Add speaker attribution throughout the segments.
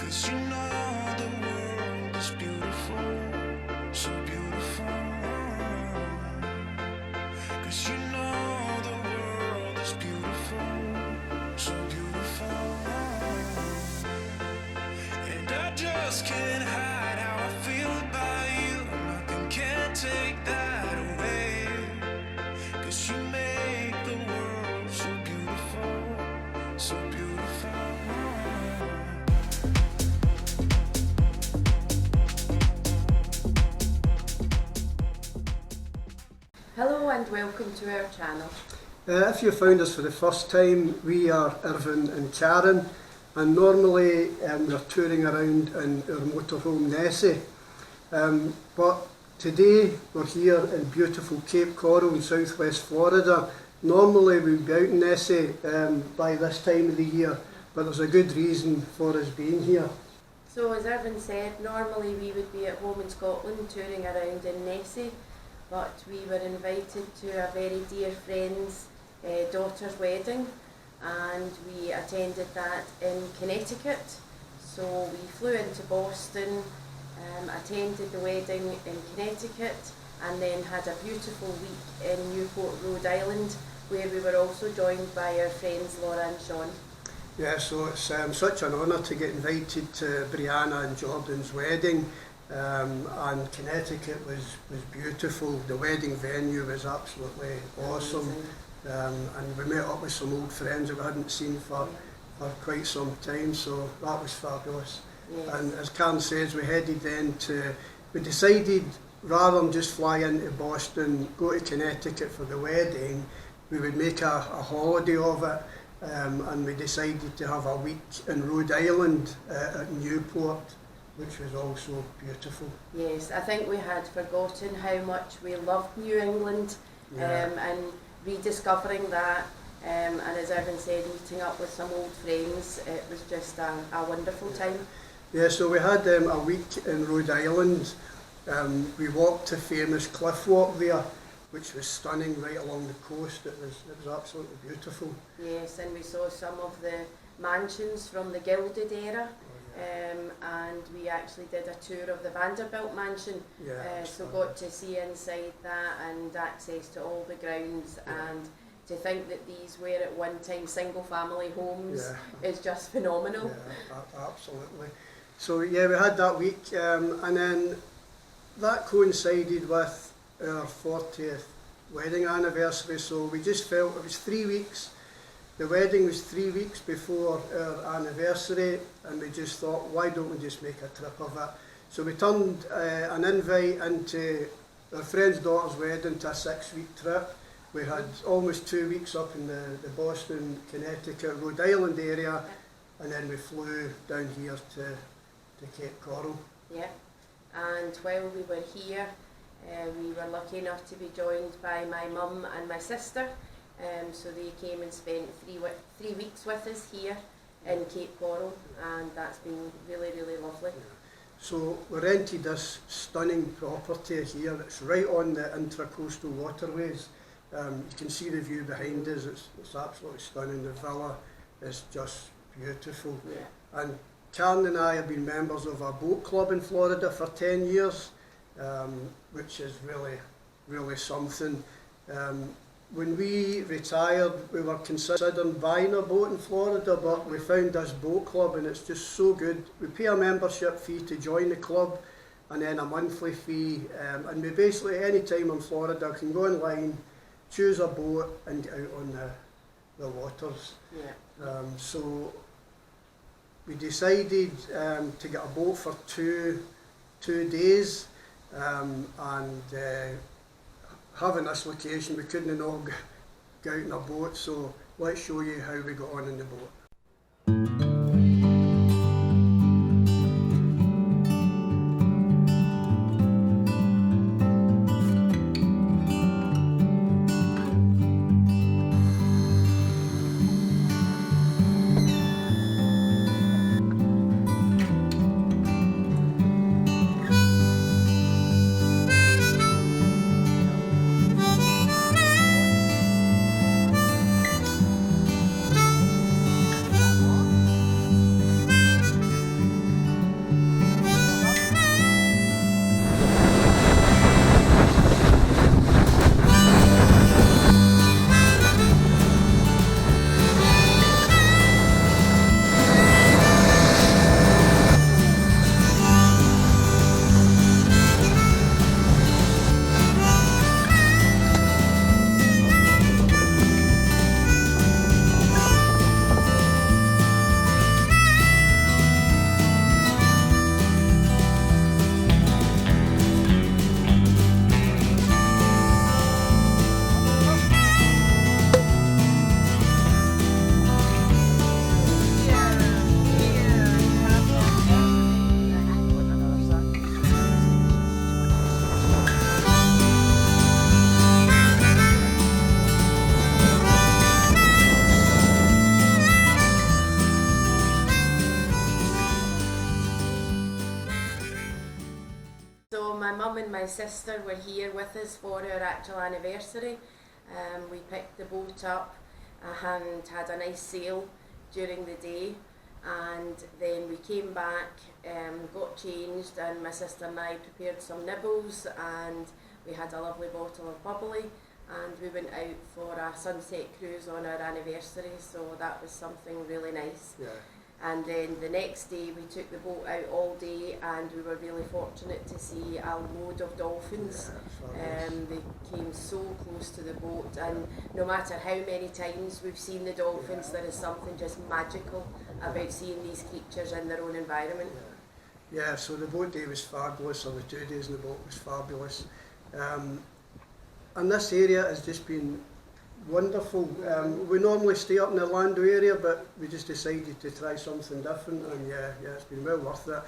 Speaker 1: 'Cause you know the world is beautiful, so beautiful. 'Cause you know the world is beautiful, so beautiful. And I just can't hide how I feel about you. Nothing can take that away. 'Cause you make the world so beautiful, so beautiful.
Speaker 2: Hello and welcome to our channel.
Speaker 3: If you found us for the first time, we are Irvin and Karen, and normally we're touring around in our motorhome Nessie. But today we're here in beautiful Cape Coral in southwest Florida. Normally we'd be out in Nessie by this time of the year, but there's a good reason for us being here.
Speaker 2: So as Irvin said, normally we would be at home in Scotland touring around in Nessie, but we were invited to a very dear friend's daughter's wedding, and we attended that in Connecticut. So we flew into Boston, attended the wedding in Connecticut, and then had a beautiful week in Newport, Rhode Island, where we were also joined by our friends Laura and Sean.
Speaker 3: Yeah, so it's such an honour to get invited to Brianna and Jordan's wedding. And Connecticut was beautiful. The wedding venue was absolutely awesome. And we met up with some old friends that we hadn't seen for quite some time, so that was fabulous.
Speaker 2: Yes.
Speaker 3: And as Karen says, we decided rather than just fly into Boston, go to Connecticut for the wedding, we would make a holiday of it. And we decided to have a week in Rhode Island at Newport, which was also beautiful.
Speaker 2: Yes, I think we had forgotten how much we loved New England, and rediscovering that, and as Irvin said, meeting up with some old friends, it was just a wonderful time.
Speaker 3: Yeah, so we had a week in Rhode Island. We walked a famous cliff walk there, which was stunning right along the coast. It was absolutely beautiful.
Speaker 2: Yes, and we saw some of the mansions from the Gilded era. And we actually did a tour of the Vanderbilt mansion, so got to see inside that and access to all the grounds, and to think that these were at one time single family homes is just phenomenal.
Speaker 3: Yeah, absolutely. So yeah, we had that week, and then that coincided with our 40th wedding anniversary, so we just felt it was 3 weeks. The wedding was 3 weeks before our anniversary, and we just thought, why don't we just make a trip of it? So we turned an invite into our friend's daughter's wedding to a 6-week trip. We had almost 2 weeks up in the Boston, Connecticut, Rhode Island area, and then we flew down here to Cape Coral.
Speaker 2: Yeah, and while we were here, we were lucky enough to be joined by my mum and my sister. So they came and spent 3 weeks with us here in Cape Coral, and that's been really, really lovely.
Speaker 3: So we rented this stunning property here. It's right on the intracoastal waterways. You can see the view behind us. It's absolutely stunning. The villa is just beautiful.
Speaker 2: Yeah.
Speaker 3: And Karen and I have been members of a boat club in Florida for 10 years, which is really, really something. When we retired, we were considering buying a boat in Florida, but we found this boat club and it's just so good. We pay a membership fee to join the club, and then a monthly fee, and we basically, any time in Florida, can go online, choose a boat and get out on the waters.
Speaker 2: Yeah.
Speaker 3: So we decided to get a boat for two days, and having this location, we couldn't all go out in a boat, so let's show you how we got on in the boat.
Speaker 2: my mum and my sister were here with us for our actual anniversary. We picked the boat up and had a nice sail during the day, and then we came back, got changed, and my sister and I prepared some nibbles, and we had a lovely bottle of bubbly, and we went out for a sunset cruise on our anniversary, so that was something really nice.
Speaker 3: Yeah.
Speaker 2: And then the next day we took the boat out all day, and we were really fortunate to see a load of dolphins. They came so close to the boat, and no matter how many times we've seen the dolphins, there is something just magical about seeing these creatures in their own environment.
Speaker 3: Yeah, so the boat day was fabulous, or the 2 days in the boat was fabulous. And this area has just been wonderful. We normally stay up in the Orlando area, but we just decided to try something different, and yeah, it's been well worth it.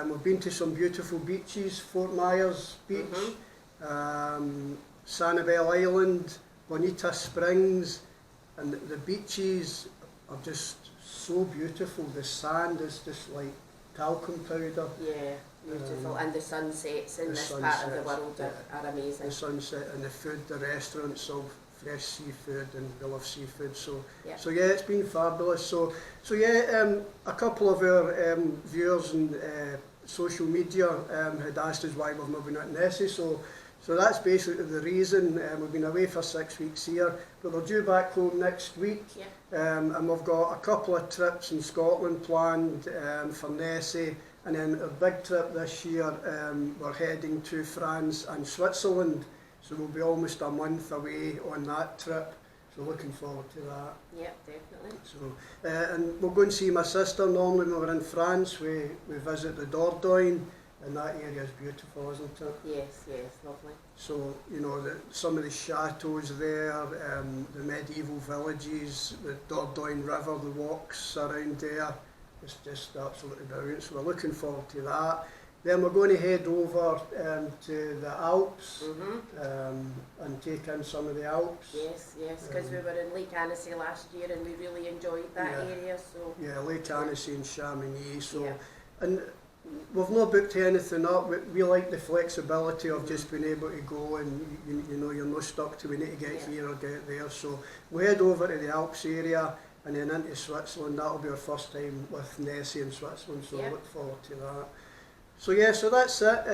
Speaker 3: We've been to some beautiful beaches, Fort Myers Beach, Sanibel Island, Bonita Springs, and the beaches are just so beautiful. The sand is just like talcum powder.
Speaker 2: Yeah, beautiful. And the sunsets in this part of the world are amazing.
Speaker 3: The sunset and the food, the restaurants of fresh seafood, and we love seafood, so yeah, it's been fabulous. So yeah, a couple of our viewers and social media had asked us why we've not been at Nessie, so that's basically the reason. We've been away for 6 weeks here, but we're due back home next week, and we've got a couple of trips in Scotland planned for Nessie, and then a big trip this year, we're heading to France and Switzerland. So we'll be almost a month away on that trip, so looking forward to that.
Speaker 2: Yep, definitely.
Speaker 3: So, and we'll go and see my sister. Normally when we're in France, we visit the Dordogne, and that area is beautiful, isn't it?
Speaker 2: Yes, lovely.
Speaker 3: So, you know, some of the chateaus there, the medieval villages, the Dordogne River, the walks around there, it's just absolutely brilliant. So we're looking forward to that. Then we're going to head over to the Alps and take in some of the Alps.
Speaker 2: Yes, because we were in Lake Annecy last year and we really enjoyed that area. So
Speaker 3: yeah, Lake Annecy and Chamonix. So, and we've not booked anything up. We like the flexibility of just being able to go, and you know, you're not stuck to we need to get here or get there. So we head over to the Alps area and then into Switzerland. That'll be our first time with Nessie in Switzerland, so I look forward to that. So yeah, so that's it.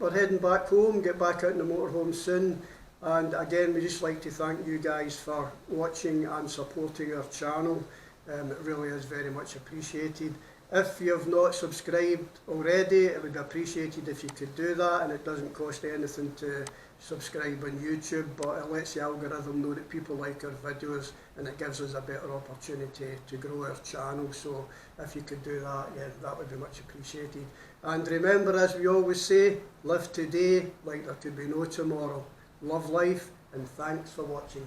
Speaker 3: We're heading back home, get back out in the motorhome soon. And again, we just like to thank you guys for watching and supporting our channel. It really is very much appreciated. If you have not subscribed already, it would be appreciated if you could do that, and it doesn't cost anything to subscribe on YouTube, but it lets the algorithm know that people like our videos, and it gives us a better opportunity to grow our channel. So if you could do that, yeah, that would be much appreciated. And remember, as we always say, live today like there could be no tomorrow. Love life, and thanks for watching.